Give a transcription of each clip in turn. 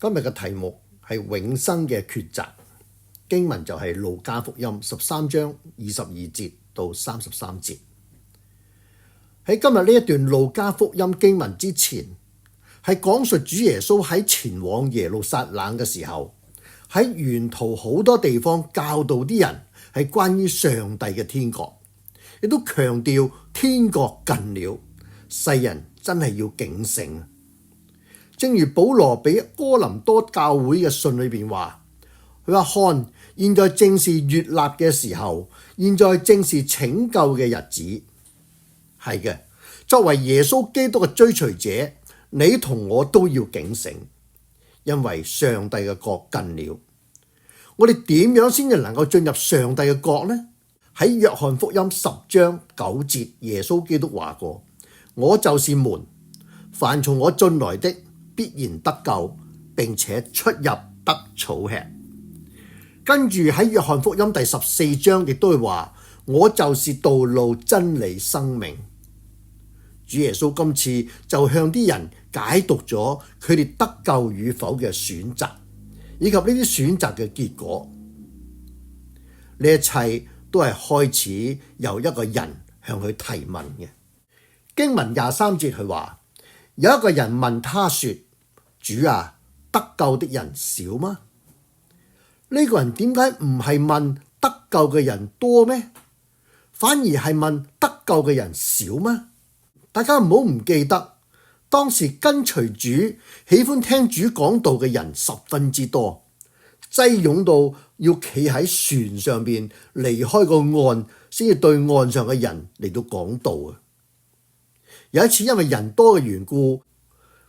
今日嘅題目係永生嘅抉擇，經文就係路加福音13章22節到33節。喺今日呢一段路加福音經文之前，係講述主耶穌喺前往耶路撒冷嘅時候，喺沿途好多地方教導啲人係關於上帝嘅天國，亦都強調天國近了，世人真係要警醒。正如保羅俾哥林多教會嘅信裏邊話，佢話看，現在正是悅納嘅時候，現在正是拯救嘅日子。係嘅，作為耶穌基督嘅追隨者，你同我都要警醒，因為上帝嘅國近了。我哋點樣先至能夠進入上帝嘅國呢？喺約翰福音10章9節，耶穌基督話過：我就是門，凡從我進來的必然得救，並且出入得草吃。跟住喺約翰福音第14章亦都會話：我就是道路真理生命。主耶穌今次就向啲人解讀咗佢哋得救與否嘅選擇，以及呢啲選擇嘅結果。呢一切都係開始由一個人向佢提問嘅。經文23節佢話：有一個人問他說，主啊，得救的人少嗎？呢個人點解唔係問得救嘅人多咩？反而係問得救嘅人少咩？大家唔好唔記得，當時跟隨主、喜歡聽主講道嘅人十分之多，擠擁到要企喺船上邊離開個岸，先至對岸上嘅人嚟到講道啊！有一次因為人多嘅緣故，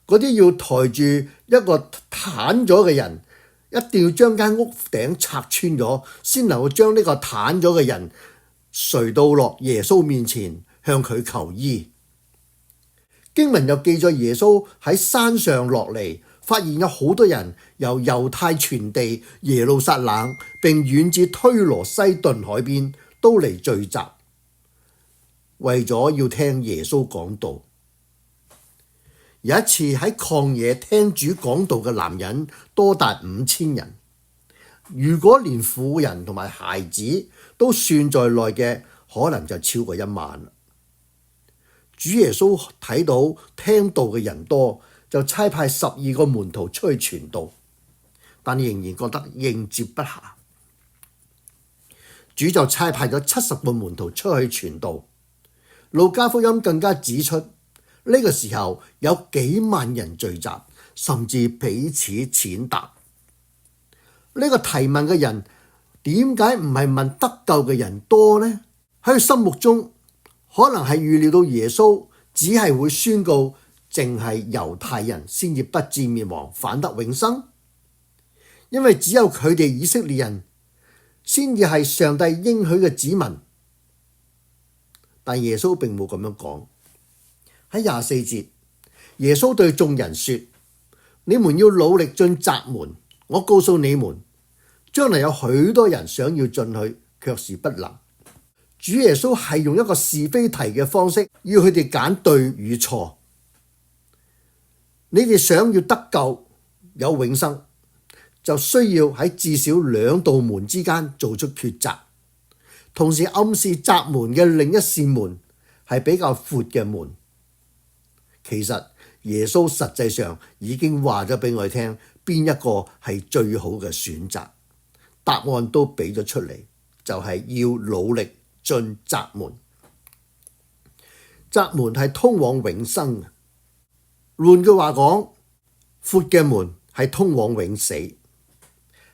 嗰啲要抬住一個癱咗嘅人，一定要將間屋頂拆穿咗，先能夠將呢個癱咗嘅人垂到落耶穌面前，向佢求醫。經文又記載耶穌喺山上落嚟，發現有好多人由猶太全地、耶路撒冷並遠至推羅西頓海邊都嚟聚集，為咗要聽耶穌講道。有一次喺曠野聽主講道嘅男人多達5000人，如果連婦人同埋孩子都算在內嘅，可能就超過1萬。主耶穌睇到聽道嘅人多，就差派12個門徒出去傳道，但仍然覺得應接不暇。主就差派咗70個門徒出去傳道。路加福音更加指出，呢個時候有幾萬人聚集，甚至彼此踐踏。呢個提問嘅人點解唔係問得救嘅人多呢？喺佢心目中可能係預料到耶穌只係會宣告淨係猶太人先至不至滅亡，反得永生，因為只有佢哋以色列人先至係上帝應許嘅子民。但耶穌並冇咁樣講。喺24節，耶穌對眾人說：你們要努力進窄門，我告訴你們，將來有許多人想要進去，卻是不能。主耶穌係用一個是非題嘅方式，要佢哋揀對與錯。你哋想要得救有永生，就需要喺至少2道門之間做出抉擇，同時暗示窄門嘅另一扇門係比較闊嘅門。其實耶穌實際上已經話咗俾我哋聽，邊一個係最好嘅選擇，答案都俾咗出嚟，就係要努力進窄門。窄門係通往永生嘅，換句話講，闊嘅門係通往永死。喺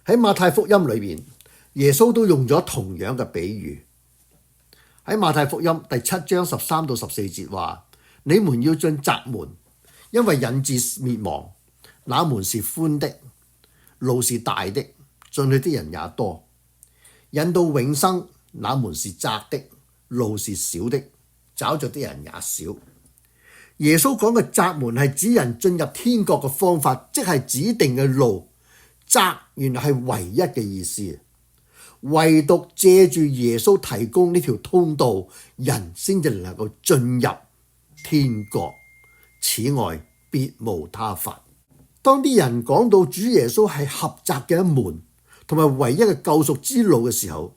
馬太福音裏邊，耶穌都用咗同樣嘅比喻。喺馬太福音第7章13到14節話：你們要進窄門，因為引致滅亡，那門是寬的，路是大的，進去的人也多；引到永生，那門是窄的，路是小的，找着的人也少。耶穌講嘅窄門係指人進入天國嘅方法，即係指定嘅路。窄原來係唯一嘅意思，唯獨借住耶穌提供呢條通道，人先至能夠進入天國，此外別無他法。當啲人講到主耶穌係狹窄嘅一門，同埋唯一嘅救贖之路嘅時候，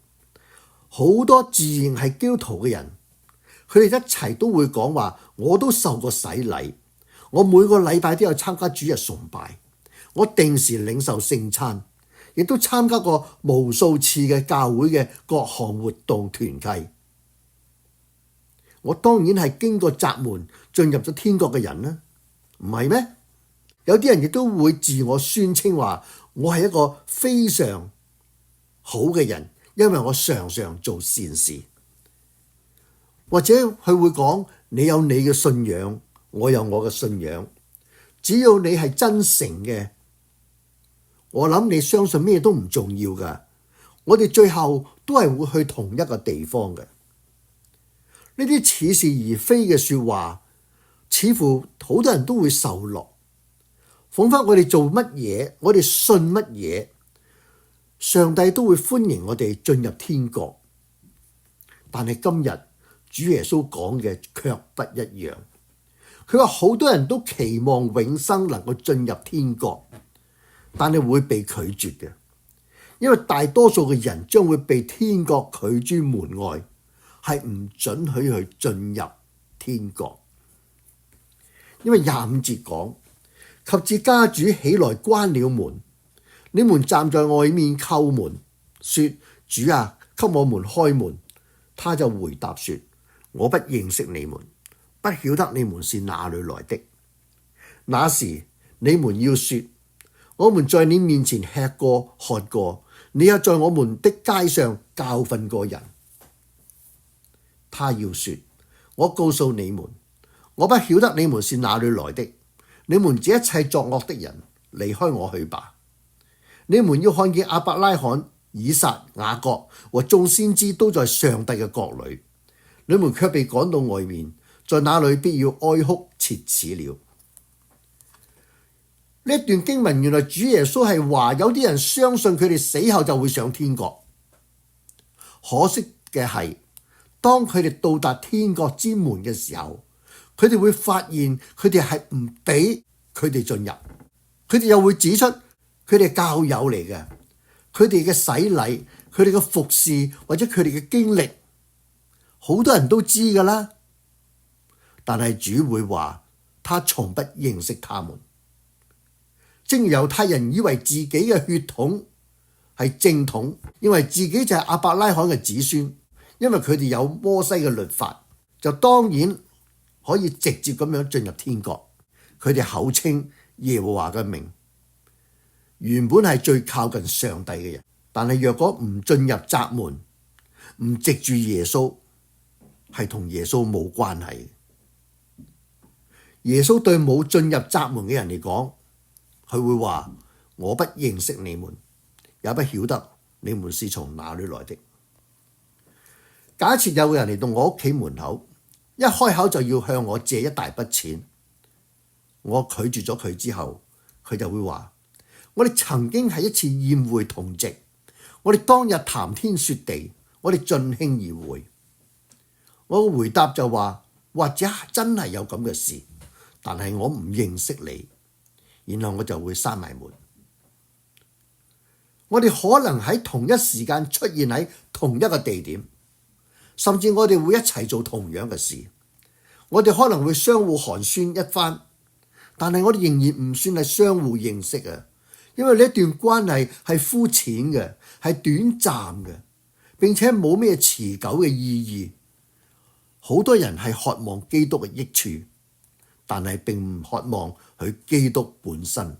好多自認係基督徒嘅人，佢哋一齊都會講話，我都受過洗禮，我每個禮拜都有參加主日崇拜，我定時領受聖餐，亦都參加過無數次嘅教會嘅各項活動團契。我當然係經過窄門進入咗天國嘅人啦，唔係咩？有啲人亦都會自我宣稱話，我係一個非常好嘅人，因為我常常做善事。或者佢會講，你有你嘅信仰，我有我嘅信仰，只要你係真誠嘅，我諗你相信咩都唔重要㗎。我哋最後都係會去同一個地方嘅。呢啲似是而非嘅說話，似乎好多人都會受落。仿佛我哋做乜嘢，我哋信乜嘢，上帝都會歡迎我哋進入天國。但係今日主耶穌講嘅卻不一樣。佢話好多人都期望永生能夠進入天國，但係會被拒絕嘅，因為大多數嘅人將會被天國拒諸門外，係唔准許去進入天國。因為25節講，及至家主起來關了門，你們站在外面叩門，說，主啊，給我們開門。他就回答說，我不認識你們，不曉得你們是哪裏來的。那時你們要說，我們在你面前吃過喝過，你也在我們的街上教訓過人。他要說，我告訴你們，我不曉得你們是哪裏來的。你們這一切作惡的人，離開我去吧。你們要看見亞伯拉罕、以撒、雅各和眾先知都在上帝嘅國裏，你們卻被趕到外面，在那裏必要哀哭切齒了。呢一段經文，原來主耶穌係話有啲人相信佢哋死後就會上天國，可惜嘅係當佢哋到達天國之門嘅時候，佢哋會發現佢哋係唔俾佢哋進入，佢哋又會指出佢哋教友嚟嘅，佢哋嘅洗禮、佢哋嘅服侍或者佢哋嘅經歷，好多人都知㗎啦。但係主會話，他從不認識他們。正如猶太人以為自己嘅血統係正統，因為自己就係亞伯拉罕嘅子孫，因為佢哋有摩西嘅律法，就當然可以直接咁樣進入天國。佢哋口稱耶和華嘅名，原本係最靠近上帝嘅人，但係若果唔進入窄門，唔藉住耶穌，係同耶穌冇關係。耶穌對冇進入窄門嘅人嚟講，佢會話，我不認識你們，也不曉得你們是從哪裏來的。假設有個人嚟到我屋企門口，一開口就要向我借一大筆錢，我拒絕咗佢之後，佢就會話，我哋曾經喺一次宴會同席，我哋當日談天說地，我哋盡興而回。我嘅回答就話，或者真係有咁嘅事，但係我唔認識你，然後我就會閂埋門。我哋可能喺同一時間出現喺同一個地點，甚至我哋會一齊做同樣嘅事，我哋可能會相互寒暄一番，但係我哋仍然唔算係相互認識啊，因為呢一段關係係膚淺嘅，係短暫嘅，並且冇咩持久嘅意義。好多人係渴望基督嘅益處，但係並唔渴望佢基督本身。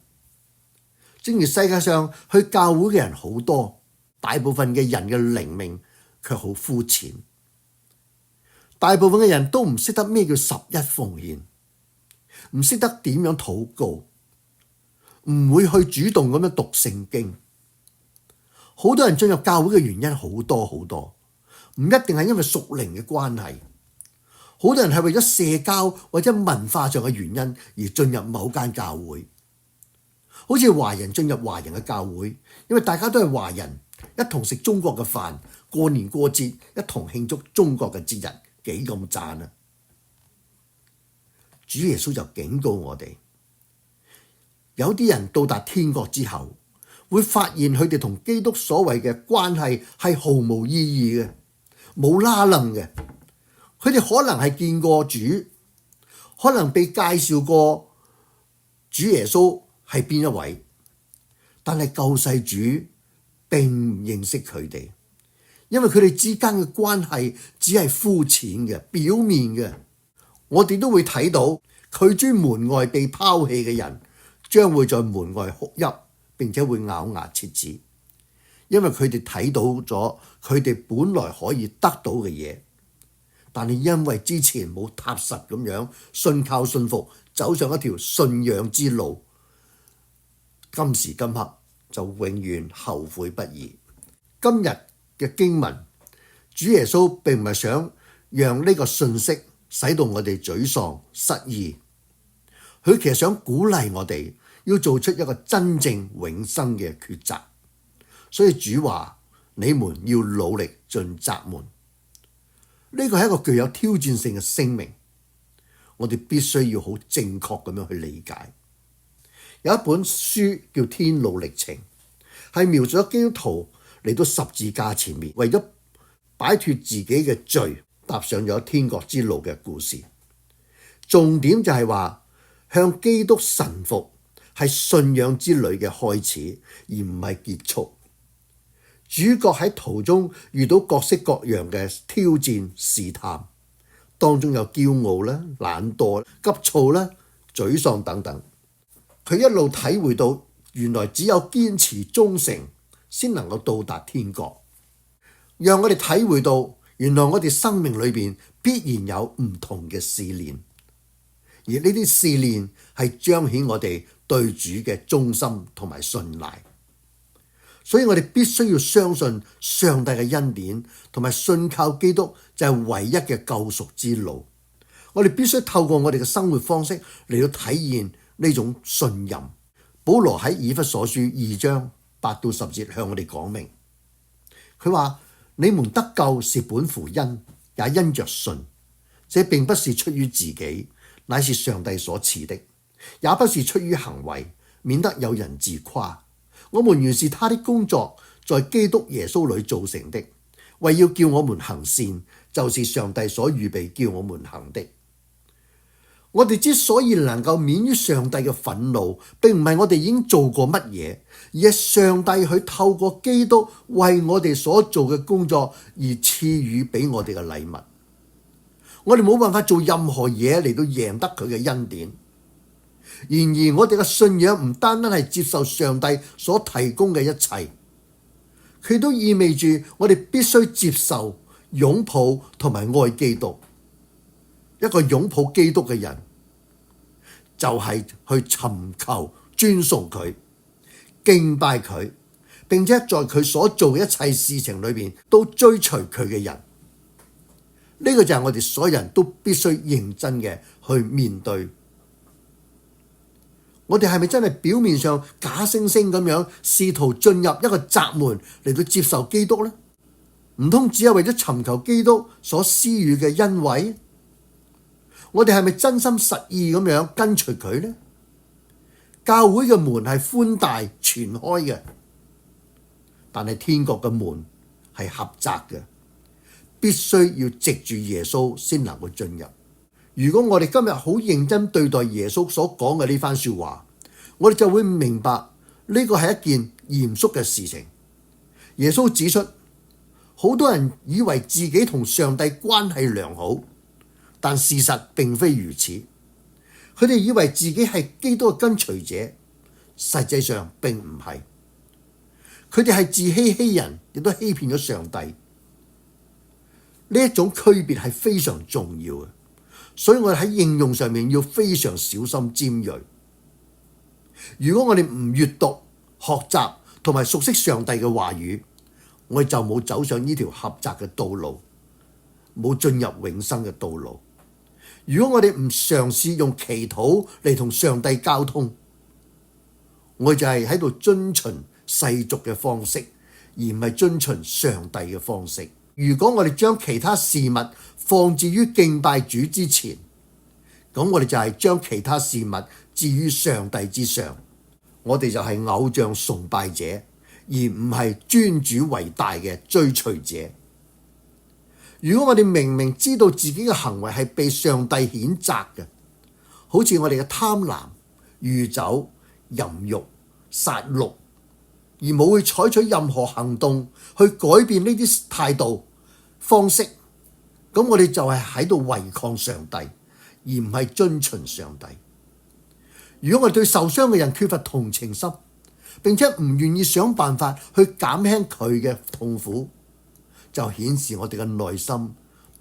正如世界上去教會嘅人好多，大部分嘅人嘅靈命卻好膚淺。大部分嘅人都唔識得咩叫11奉獻，唔識得點樣禱告，唔會去主動咁樣讀聖經。好多人進入教會嘅原因好多好多，唔一定係因為屬靈嘅關係。好多人係為咗社交或者文化上嘅原因而進入某間教會，好似華人進入華人嘅教會，因為大家都係華人，一同食中國嘅飯，過年過節一同慶祝中國嘅節日，幾咁讚啊！主耶穌就警告我哋，有啲人到達天國之後，會發現佢哋同基督所謂嘅關係係毫無意義嘅，冇拉楞嘅。佢哋可能係見過主，可能被介紹過主耶穌係邊一位，但係救世主並唔認識佢哋，因為佢哋之間嘅關係只係膚淺嘅、表面嘅。我哋都會睇到拒諸門外被拋棄嘅人，將會在門外哭泣，並且會咬牙切齒，因為佢哋睇到咗佢哋本來可以得到嘅嘢，但係因為之前冇踏實咁樣信靠信服，走上一條信仰之路，今時今刻就永遠後悔不已。今日嘅經文，主耶穌並唔係想讓呢個信息使到我哋沮喪失意，佢其實想鼓勵我哋要做出一個真正永生嘅抉擇。所以主話：你們要努力進窄門。呢個係一個具有挑戰性嘅聲明，我哋必須要好正確咁樣去理解。有一本書叫《天路歷程》，係描述咗基督徒嚟到十字架前面，為咗擺脫自己嘅罪，踏上咗天國之路嘅故事。重點就係話，向基督臣服係信仰之旅嘅開始，而唔係結束。主角喺途中遇到各式各樣嘅挑戰試探，當中有驕傲啦、懶惰、急躁啦、沮喪等等。佢一路體會到，原來只有堅持忠誠先能夠到達天國，讓我哋體會到，原來我哋生命裏邊必然有唔同嘅試煉，而呢啲試煉係彰顯我哋對主嘅忠心同埋信賴。所以我哋必須要相信上帝嘅恩典，同埋信靠基督就係唯一嘅救贖之路。我哋必須透過我哋嘅生活方式嚟到體現呢種信任。保羅喺以弗所書2章8到10節向我哋講明，佢話：你們得救是本乎恩，也因着信。這並不是出於自己，乃是上帝所賜的；也不是出於行為，免得有人自誇。我們原是他的工作，在基督耶穌裏造成的，為要叫我們行善，就是上帝所預備叫我們行的。我哋之所以能夠免於上帝嘅憤怒，並唔係我哋已經做過乜嘢，而係上帝去透過基督為我哋所做嘅工作而賜予俾我哋嘅禮物。我哋冇辦法做任何嘢嚟到贏得佢嘅恩典。然而我哋嘅信仰唔單單係接受上帝所提供嘅一切，佢都意味住我哋必須接受、擁抱同埋愛基督。一個擁抱基督嘅人，就係去尋求尊崇佢、敬拜佢，並且在佢所做嘅一切事情裏邊都追隨佢嘅人。呢個就係我哋所有人都必須認真嘅去面對。我哋係咪真係表面上假惺惺咁樣試圖進入一個窄門嚟到接受基督呢？唔通只係為咗尋求基督所施予嘅恩惠？我哋係咪真心實意咁樣跟隨佢呢？教會嘅門係寬大全開嘅，但係天國嘅門係狹窄嘅，必須要藉住耶穌先能夠進入。如果我哋今日好認真對待耶穌所講嘅呢番說話，我哋就會明白呢個係一件嚴肅嘅事情。耶穌指出，好多人以為自己同上帝關係良好，但事實並非如此。佢哋以為自己係基督嘅跟隨者，實際上並唔係。佢哋係自欺欺人，亦都欺騙咗上帝。呢一種區別係非常重要嘅。所以我哋喺應用上面要非常小心尖銳。如果我哋唔閱讀、學習同埋熟悉上帝嘅話語，我哋就冇走上呢條狹窄嘅道路，冇進入永生嘅道路。如果我哋唔嘗試用祈禱嚟同上帝交通，我哋就係喺度遵循世俗嘅方式，而唔係遵循上帝嘅方式。如果我哋將其他事物放置於敬拜主之前，咁我哋就係將其他事物置於上帝之上，我哋就係偶像崇拜者，而唔係尊主為大嘅追隨者。如果我哋明明知道自己嘅行為係被上帝譴責嘅，好似我哋嘅貪婪、酗酒、淫慾、殺戮，而冇去採取任何行動去改變呢啲態度方式，咁我哋就係喺度違抗上帝，而唔係遵循上帝。如果我哋對受傷嘅人缺乏同情心，並且唔願意想辦法去減輕佢嘅痛苦，就顯示我哋嘅內心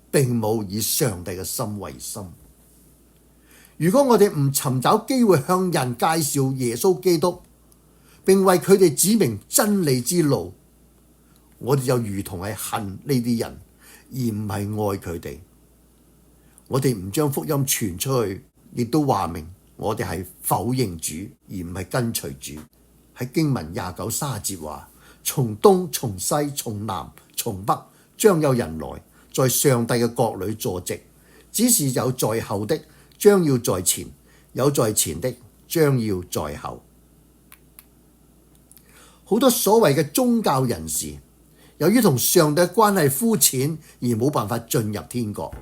並冇以上帝嘅心為心。如果我哋唔尋找機會向人介紹耶穌基督，並為佢哋指明真理之路，我哋就如同係恨呢啲人，而唔係愛佢哋。我哋唔將福音傳出去，亦都話明我哋係否認主，而唔係跟隨主。喺經文29-30節話：從東從西從南從北將有人來，在上帝嘅國裏坐席，只是有在後的將要在前，有在前的將要在後。好多所謂嘅宗教人士，由於同上帝嘅關係膚淺，而冇辦法進入天國。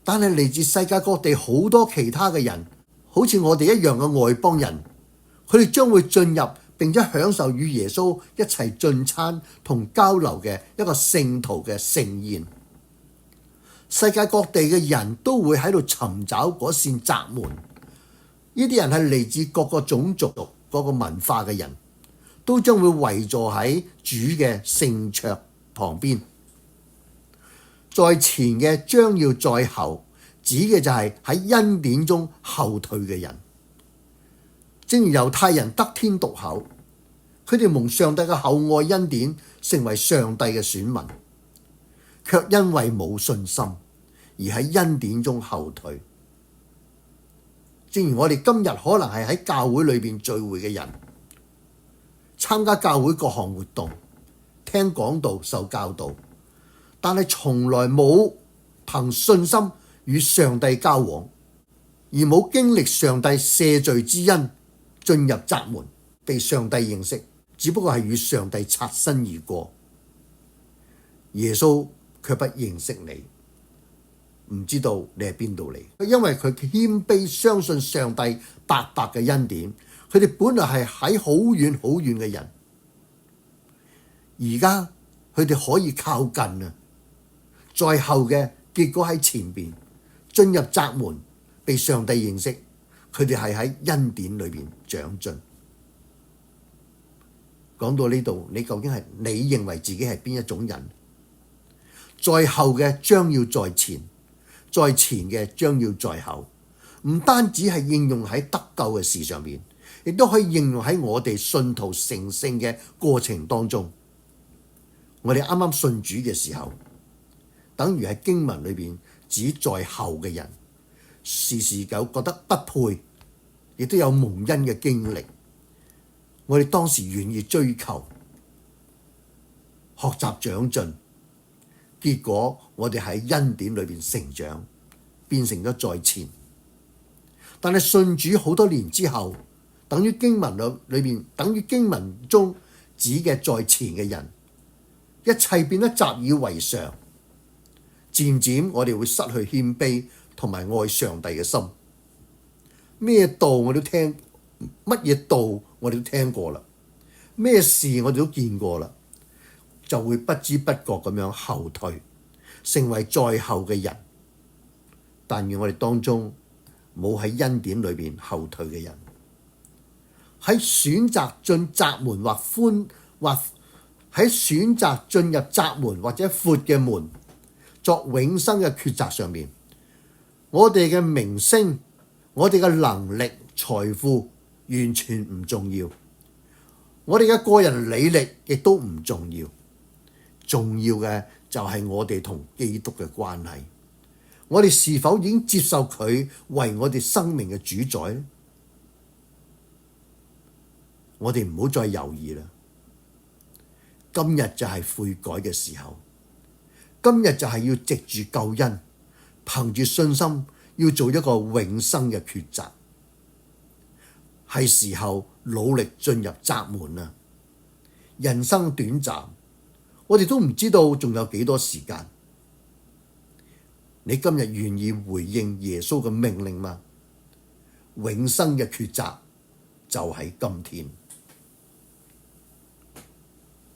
但係嚟自世界各地好多其他嘅人，好似我哋一樣嘅外邦人，佢哋將會進入並且享受與耶穌一齊進餐同交流嘅一個聖徒嘅盛宴。世界各地嘅人都會喺度尋找嗰扇窄門。呢啲人係嚟自各個種族、各個文化嘅人，都將會圍坐喺主嘅聖桌旁邊。在前嘅將要在後，指嘅就係喺恩典中後退嘅人。正如猶太人得天獨厚，佢哋蒙上帝嘅厚愛恩典，成為上帝嘅選民，卻因為冇信心而喺恩典中後退。正如我哋今日可能係喺教會裏邊聚會嘅人，參加教會各項活動，聽講道、受教導，但係從來冇憑信心與上帝交往，而冇經歷上帝赦罪之恩，進入窄門，被上帝認識，只不過係與上帝擦身而過。耶穌卻不認識你，唔知道你係邊度嚟，因為佢謙卑相信上帝白白嘅恩典。佢哋本來係喺好遠好遠嘅人，而家佢哋可以靠近啊！在後嘅結果喺前邊進入窄門，被上帝認識，佢哋係喺恩典裏邊長進。講到呢度，你究竟係你認為自己係邊一種人？在後嘅將要在前，在前嘅將要在後，唔單止係應用喺得救嘅事上面，亦都可以應用喺我哋信徒成聖嘅過程當中。我哋啱啱信主嘅時候，等於喺經文裏邊指在後嘅人，時時有覺得不配，亦都有蒙恩嘅經歷。我哋當時願意追求、學習長進，結果我哋喺恩典裏邊成長，變成咗在前。但係信主好多年之後，等於經文裏邊，等於經文中指嘅在前嘅人，一切變得習以為常，漸漸我哋會失去謙卑同埋愛上帝嘅心。咩道我都聽，乜嘢道我哋都聽過啦，咩事我哋都見過啦，就會不知不覺咁樣後退，成為在後嘅人。但願我哋當中冇喺恩典裏邊後退嘅人，喺選擇進窄門或喺選擇進入窄門或者闊嘅門作永生嘅抉擇上面，我哋嘅名聲、我哋嘅能力、財富完全唔重要，我哋嘅個人履歷亦都唔重要，重要嘅就係我哋同基督嘅關係，我哋是否已經接受佢為我哋生命嘅主宰呢？我哋唔好再猶豫啦，今日就係悔改嘅時候，今日就係要藉住救恩，憑住信心要做一個永生嘅抉擇。係時候努力進入窄門啦。人生短暫，我哋都唔知道仲有幾多時間。你今日願意回應耶穌嘅命令嗎？永生嘅抉擇就喺今天。